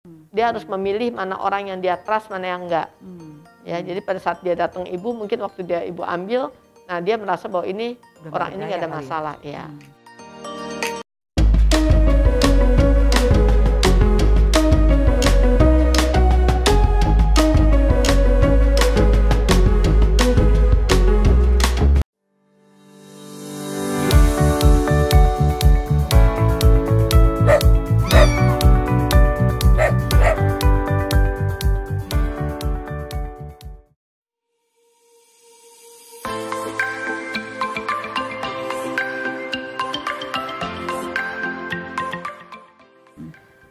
Dia harus memilih mana orang yang dia trust, mana yang enggak. Ya, jadi pada saat dia datang ibu, mungkin waktu dia ibu ambil, nah dia merasa bahwa ini orang ini nggak ada masalah, ya.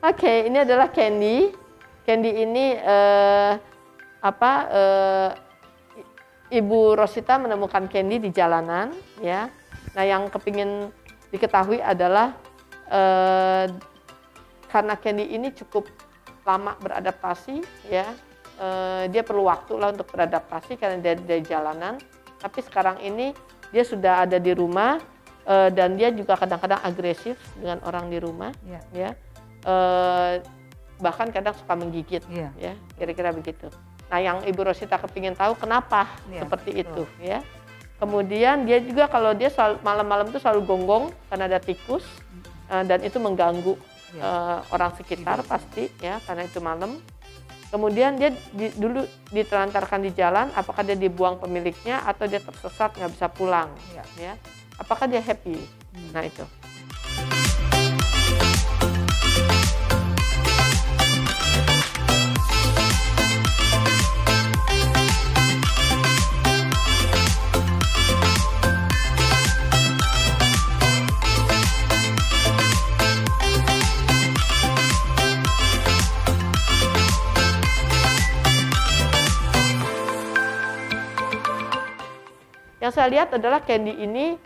Oke, ini adalah Candy. Candy ini Ibu Rosita menemukan Candy di jalanan, ya. Nah, yang kepingin diketahui adalah karena Candy ini cukup lama beradaptasi, ya. Dia perlu waktu lah untuk beradaptasi karena dia dari jalanan. Tapi sekarang ini dia sudah ada di rumah dan dia juga kadang-kadang agresif dengan orang di rumah, ya. Bahkan kadang suka menggigit, ya, kira-kira begitu. Nah, yang Ibu Rosita kepingin tahu kenapa seperti itu, ya. Kemudian dia juga kalau dia malam-malam itu selalu gonggong karena ada tikus dan itu mengganggu orang sekitar pasti, ya, karena itu malam. Kemudian dia dulu ditelantarkan di jalan, apakah dia dibuang pemiliknya atau dia tersesat nggak bisa pulang, ya. Apakah dia happy? Nah, itu. Yang saya lihat adalah Candy ini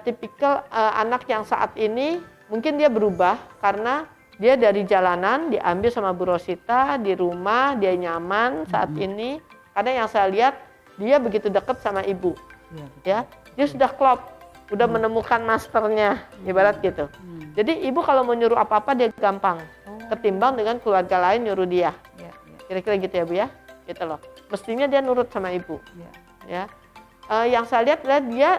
tipikal anak yang saat ini mungkin dia berubah karena dia dari jalanan diambil sama Bu Rosita di rumah, dia nyaman saat ini karena yang saya lihat dia begitu dekat sama ibu, ya, dia sudah klop, udah menemukan masternya, ibarat gitu. Jadi ibu kalau mau nyuruh apa-apa dia gampang, ketimbang dengan keluarga lain nyuruh dia, kira-kira gitu ya Bu ya, gitu loh. Mestinya dia nurut sama ibu, ya. Yang saya lihat adalah dia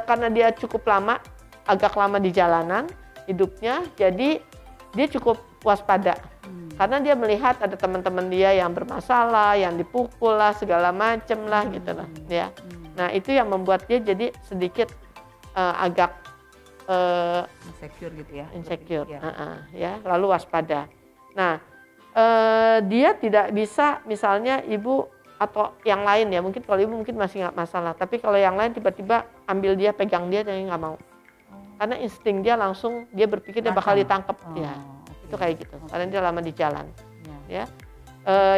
karena dia cukup lama, agak lama di jalanan hidupnya, jadi dia cukup waspada. Karena dia melihat ada teman-teman dia yang bermasalah, yang dipukul lah, segala macem lah gitu lah, ya. Nah, itu yang membuat dia jadi sedikit agak insecure gitu ya. Insecure, ya, lalu waspada. Nah, dia tidak bisa misalnya ibu atau yang lain ya, mungkin kalau ibu mungkin masih nggak masalah, tapi kalau yang lain tiba-tiba ambil dia, pegang dia, dia nggak mau. Karena insting dia langsung, dia berpikir dia bakal ditangkap, ya, itu kayak gitu, karena dia lama di jalan, ya.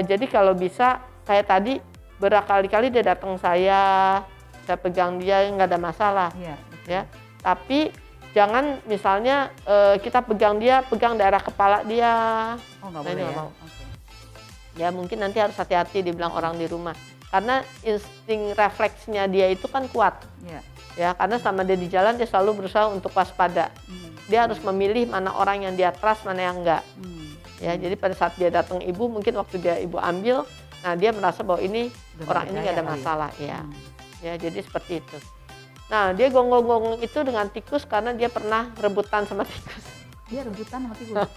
Jadi kalau bisa, kayak tadi berkali-kali dia datang saya pegang dia, nggak ada masalah, ya. Tapi jangan misalnya kita pegang dia, pegang daerah kepala dia, nggak boleh, nggak mau. Ya mungkin nanti harus hati-hati dibilang orang di rumah karena insting refleksnya dia itu kan kuat, ya, karena selama dia di jalan dia selalu berusaha untuk waspada. Dia harus memilih mana orang yang dia trust, mana yang enggak, ya. Jadi pada saat dia datang ibu, mungkin waktu dia ibu ambil, nah dia merasa bahwa ini orang ini nggak ada masalah, ya, ya, jadi seperti itu. Nah, dia gonggong-gonggong itu dengan tikus karena dia pernah rebutan sama tikus. Dia rebutan sama tikus.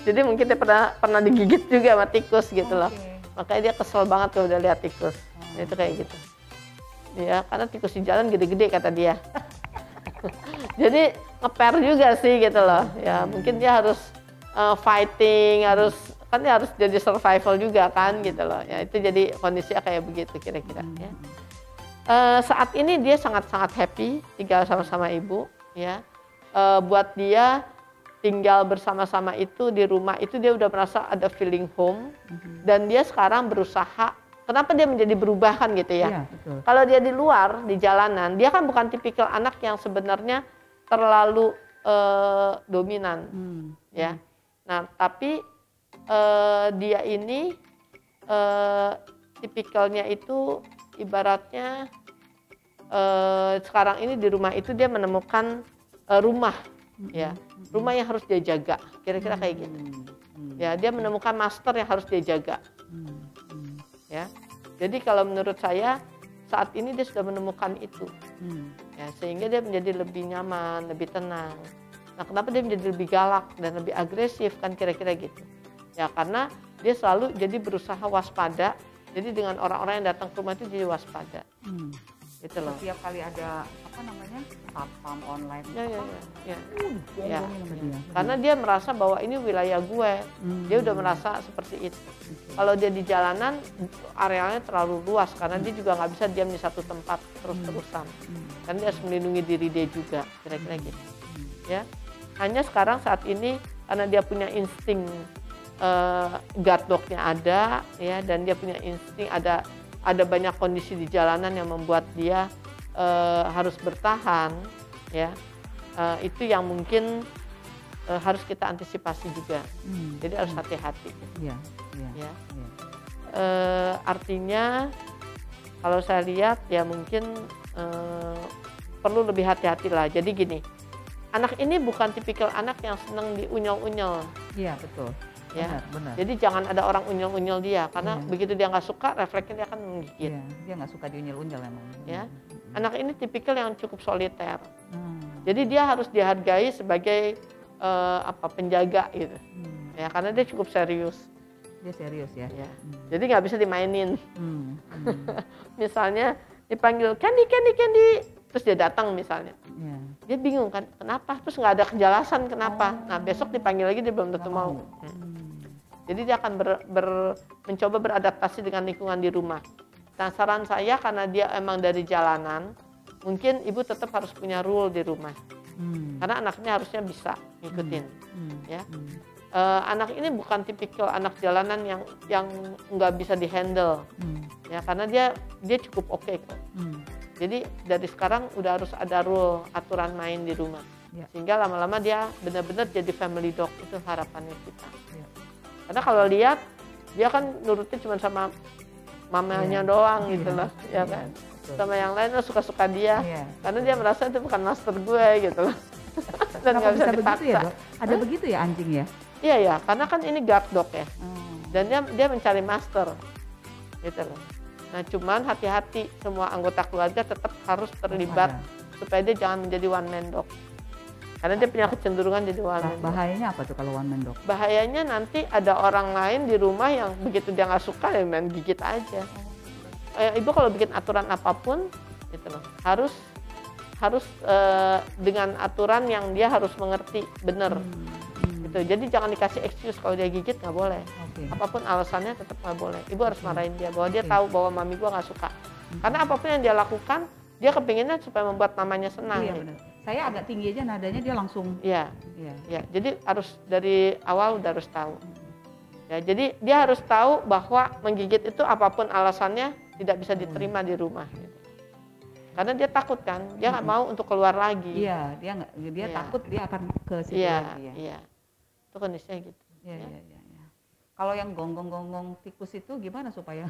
Jadi mungkin dia pernah digigit juga sama tikus gitu loh. Makanya dia kesel banget kalau udah lihat tikus. Itu kayak gitu. Ya, karena tikus di jalan gede-gede kata dia. Jadi ngeper juga sih gitu loh. Ya, mungkin dia harus fighting, kan dia harus jadi survival juga kan gitu loh. Ya, itu jadi kondisinya kayak begitu kira-kira, ya. Saat ini dia sangat-sangat happy tinggal sama-sama ibu, ya. Buat dia tinggal bersama-sama itu di rumah itu dia udah merasa ada feeling home, dan dia sekarang berusaha. Kenapa dia menjadi berubah kan gitu ya? Kalau dia di luar di jalanan, dia kan bukan tipikal anak yang sebenarnya terlalu dominan, ya. Nah, tapi dia ini tipikalnya itu ibaratnya sekarang ini di rumah itu dia menemukan rumah, ya, rumah yang harus dia jaga, kira-kira kayak gitu. Ya, dia menemukan master yang harus dia jaga. Ya, jadi kalau menurut saya saat ini dia sudah menemukan itu. Ya, sehingga dia menjadi lebih nyaman, lebih tenang. Nah, kenapa dia menjadi lebih galak dan lebih agresif kan kira-kira gitu? Ya, karena dia selalu jadi berusaha waspada. Jadi dengan orang-orang yang datang ke rumah itu jadi waspada. Gitu loh. Setiap kali ada apa namanya satpam online. Ya. Karena dia merasa bahwa ini wilayah gue. Dia udah merasa seperti itu. Kalau dia di jalanan, arealnya terlalu luas karena dia juga nggak bisa diam di satu tempat terus-terusan. Karena dia harus melindungi diri dia juga, kira-kira gitu. Ya. Hanya sekarang saat ini karena dia punya insting guard dog-nya ada, ya, dan dia punya insting ada banyak kondisi di jalanan yang membuat dia harus bertahan, ya. Itu yang mungkin harus kita antisipasi juga. Jadi harus hati-hati. Ya. Artinya kalau saya lihat ya mungkin perlu lebih hati-hati lah. Jadi gini, anak ini bukan tipikal anak yang senang diunyel-unyel. Iya, betul. Ya, benar. Jadi jangan ada orang unyel-unyel dia karena begitu dia nggak suka, refleksnya dia akan menggigit. Iya, dia nggak suka diunyel-unyel emang. Ya, anak ini tipikal yang cukup soliter. Jadi dia harus dihargai sebagai penjaga gitu. Ya, karena dia cukup serius. Dia serius ya. Jadi nggak bisa dimainin. Misalnya dipanggil Candy, terus dia datang misalnya. Dia bingung kan, kenapa? Terus nggak ada kejelasan kenapa. Nah besok dipanggil lagi dia belum tentu mau. Jadi dia akan mencoba beradaptasi dengan lingkungan di rumah. Nah saran saya karena dia emang dari jalanan, mungkin ibu tetap harus punya rule di rumah. Karena anaknya harusnya bisa ngikutin. Ya. Anak ini bukan tipikal anak jalanan yang nggak bisa dihandle. Ya karena dia cukup oke kok. Jadi dari sekarang udah harus ada rule, aturan main di rumah. Sehingga lama-lama dia benar-benar jadi family dog, itu harapannya kita. Karena kalau lihat dia kan nurutnya cuma sama mamanya doang gitu loh, ya kan. Sama yang lain suka-suka dia, karena dia merasa itu bukan master gue gitu loh. Dan nggak bisa dipaksa. Begitu ya, Dok? Ada begitu ya anjing ya? Iya ya, karena kan ini guard dog ya. Dan dia mencari master, gitu loh. Nah cuman hati-hati, semua anggota keluarga tetap harus terlibat supaya dia jangan menjadi one man dog. Karena dia punya kecenderungan jadi one man dog. Bahayanya apa tuh kalau one man dog? Bahayanya nanti ada orang lain di rumah yang begitu dia nggak suka ya main gigit aja. Ibu kalau bikin aturan apapun, gitu loh, harus dengan aturan yang dia harus mengerti benar. Gitu. Jadi jangan dikasih excuse kalau dia gigit, nggak boleh. Apapun alasannya tetap nggak boleh. Ibu harus marahin dia bahwa dia tahu bahwa mami gua nggak suka. Karena apapun yang dia lakukan, dia kepinginnya supaya membuat mamanya senang. Iya, benar. Saya agak tinggi aja nadanya dia langsung. Iya. Jadi harus dari awal udah harus tahu. Ya, jadi dia harus tahu bahwa menggigit itu apapun alasannya tidak bisa diterima di rumah. Gitu. Karena dia takut kan, dia nggak mau untuk keluar lagi. Iya, dia takut dia akan ke situ lagi. Iya. Itu kondisinya gitu. Iya. Kalau yang gonggong tikus itu gimana supaya?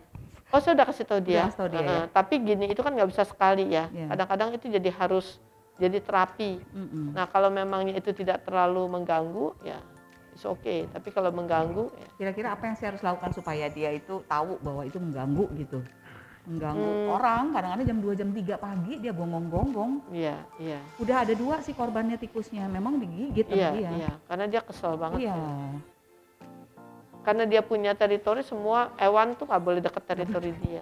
Oh, saya udah kasih tahu dia. Ya? Tapi gini, itu kan nggak bisa sekali ya. Kadang-kadang itu harus jadi terapi. Nah, kalau memangnya itu tidak terlalu mengganggu, ya it's okay. Tapi kalau mengganggu, ya. Kira-kira apa yang saya harus lakukan supaya dia itu tahu bahwa itu mengganggu gitu? Mengganggu orang, kadang-kadang jam 2, jam 3 pagi dia gonggong-gonggong. Iya. Udah ada 2 sih korbannya tikusnya, memang digigit sama dia. Iya, karena dia kesel banget. Iya. Karena dia punya teritori, semua hewan tuh nggak boleh dekat teritori dia.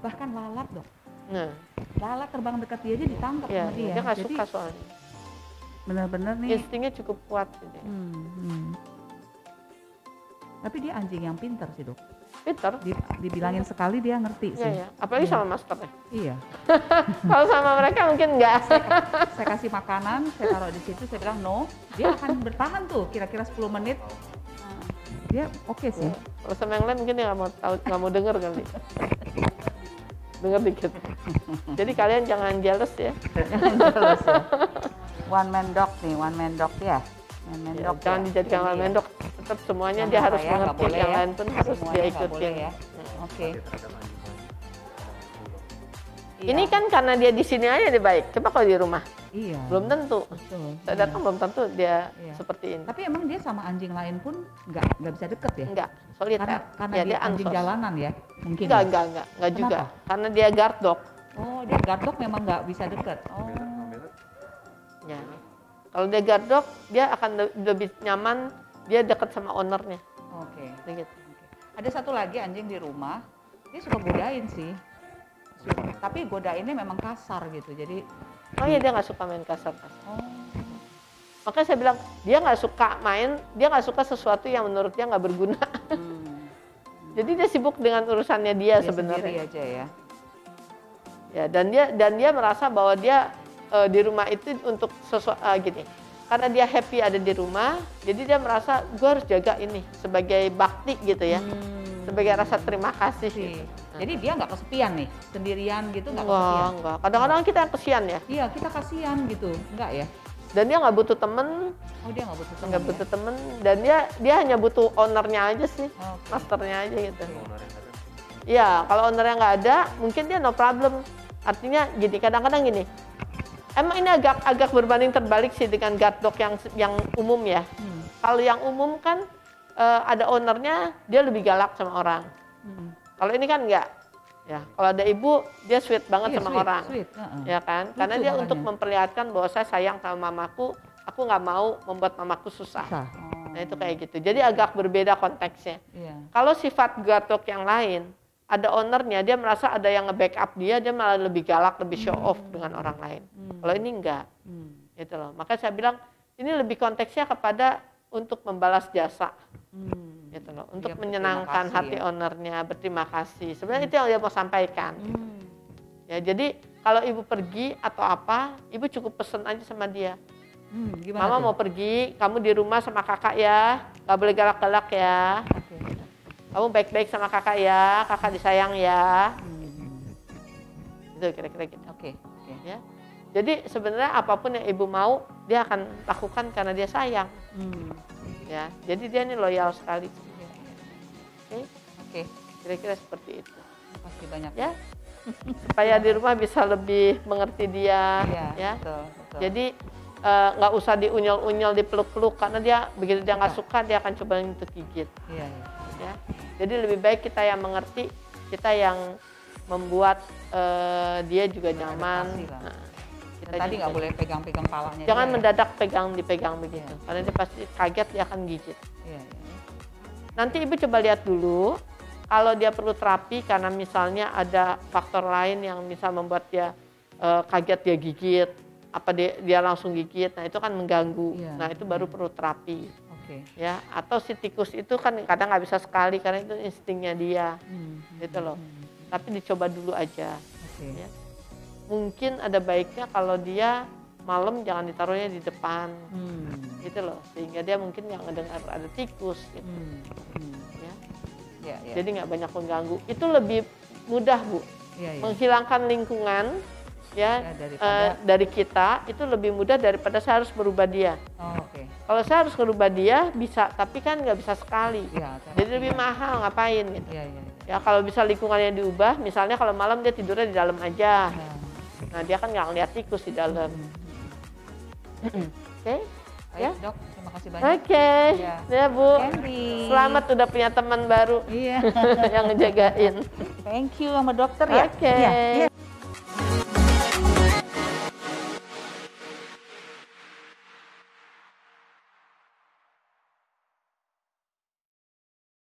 Bahkan lalat, Dok. Nah, lalat terbang dekat dia aja ditangkap sama dia. Dia nggak suka soalnya. Benar-benar nih. Instingnya cukup kuat. Gitu. Tapi dia anjing yang pintar sih, Dok. Pintar. Dibilangin sekali dia ngerti sih. Iya. Apalagi sama masternya. Iya. Kalau sama mereka mungkin enggak. Saya kasih makanan, saya taruh di situ, saya bilang no. Dia akan bertahan tuh kira-kira 10 menit. Dia oke sih. Kalau sama yang lain mungkin dia nggak mau denger kali. Dengar dikit. Jadi kalian jangan jealous ya. Jangan jealous ya. One man dog nih, one man dog ya. Jangan dijadikan one man dog. Tetap semuanya dia harus mengerti, yang lain pun harus dia ikutin. Oke. Ini kan karena dia di sini aja dia baik. Coba kalau di rumah, Iya. belum tentu. Betul. Saya datang belum tentu dia Iya. seperti ini. Tapi emang dia sama anjing lain pun nggak bisa deket ya? Enggak, soliter. Karena Ya, dia anjing ansos. jalanan ya, mungkin. Ya? Enggak juga. Karena dia guard dog. Oh, dia guard dog memang nggak bisa deket. Oh. Ya. Kalau dia guard dog, dia akan lebih nyaman, dia dekat sama ownernya. Oke. Begitu. Ada satu lagi anjing di rumah, dia suka godain sih. Tapi godainnya memang kasar gitu, jadi. Oh iya, dia nggak suka main kasar-kasar. Oh. Makanya saya bilang, dia nggak suka main, dia nggak suka sesuatu yang menurut dia nggak berguna. Hmm. Jadi dia sibuk dengan urusannya dia Sendiri sebenarnya. aja ya. Ya, dan dia merasa bahwa dia di rumah itu untuk sesuatu gini. Karena dia happy ada di rumah, jadi dia merasa gue harus jaga ini sebagai bakti gitu ya. Sebagai rasa terima kasih gitu. Jadi dia nggak kesepian nih, sendirian gitu nggak kesepian? Enggak. Kadang-kadang kita yang kesian ya. Iya, kita kasihan gitu, enggak ya? Dan dia nggak butuh temen, Oh, dia nggak butuh teman nggak ya? butuh temen. Dan dia hanya butuh ownernya aja sih, Oke. masternya aja gitu. Iya, kalau ownernya nggak ada, mungkin dia no problem. Artinya gini, kadang-kadang gini. Emang ini agak berbanding terbalik sih dengan guard dog yang umum ya. Kalau yang umum kan ada ownernya, dia lebih galak sama orang. Kalau ini kan enggak. Ya, kalau ada ibu, dia sweet banget Iya, sama sweet, orang. sweet, Ya kan? Karena Lucu dia makanya. untuk memperlihatkan bahwa saya sayang sama mamaku, aku nggak mau membuat mamaku susah. Susah. Nah, itu kayak gitu. Jadi agak berbeda konteksnya. Iya. Kalau sifat guard dog yang lain, ada ownernya, dia merasa ada yang nge-backup dia malah lebih galak, lebih show off dengan orang lain. Kalau ini enggak. Gitu loh. Makanya saya bilang, ini lebih konteksnya kepada untuk membalas jasa. Gitu loh. Untuk Dia menyenangkan berterima kasih hati ya. ownernya, berterima kasih. Sebenarnya itu yang dia mau sampaikan. Ya, jadi kalau ibu pergi atau apa, ibu cukup pesen aja sama dia. Gimana Mama tuh? mau pergi, kamu di rumah sama kakak ya, nggak boleh galak-galak ya. Oke. Kamu baik-baik sama kakak ya, kakak disayang ya. Itu kira-kira gitu. Oke. Oke. Ya. Jadi sebenarnya apapun yang ibu mau, dia akan lakukan karena dia sayang. Ya, jadi dia ini loyal sekali. Oke, Oke. kira-kira seperti itu. Pasti banyak. Ya, supaya di rumah bisa lebih mengerti dia. Iya, Ya. betul. Jadi nggak usah diunyel-unyel, dipeluk-peluk karena dia begitu dia nggak suka dia akan coba untuk gigit. Iya, iya. Ya. Jadi lebih baik kita yang mengerti, kita yang membuat dia juga nyaman. Beradaptasi lah. Nah, Dan tadi nggak boleh pegang-pegang palanya. jangan dia, ya? mendadak dipegang begitu, Iya. karena dia pasti kaget, dia akan gigit. Iya, iya. Nanti ibu coba lihat dulu, kalau dia perlu terapi karena misalnya ada faktor lain yang bisa membuat dia kaget dia gigit, apa dia langsung gigit, nah itu kan mengganggu. Iya, Nah itu baru perlu terapi. Oke. Ya, atau si tikus itu kan kadang nggak bisa sekali karena itu instingnya dia, gitu loh. Tapi dicoba dulu aja. Oke. Ya. Mungkin ada baiknya kalau dia malam jangan ditaruhnya di depan, gitu loh, sehingga dia mungkin nggak ngedengar ada tikus, gitu. Ya. Iya, iya. Jadi nggak banyak mengganggu. Itu lebih mudah, Bu, Iya, iya. menghilangkan lingkungan, ya, Ya, daripada- dari kita itu lebih mudah daripada saya harus merubah dia. Oh, oke. Kalau saya harus merubah dia bisa, tapi kan nggak bisa sekali. Iya, Jadi lebih mahal, ngapain gitu. Iya, iya. Ya kalau bisa lingkungannya diubah, misalnya kalau malam dia tidurnya di dalam aja. Nah dia kan nggak ngeliat tikus di dalam. Oke? Baik, Ya. Dok. Terima kasih banyak. Oke, Iya. ya Bu. Candy. Selamat udah punya teman baru Iya. yang ngejagain. Thank you sama dokter ya. Oke. Iya, iya.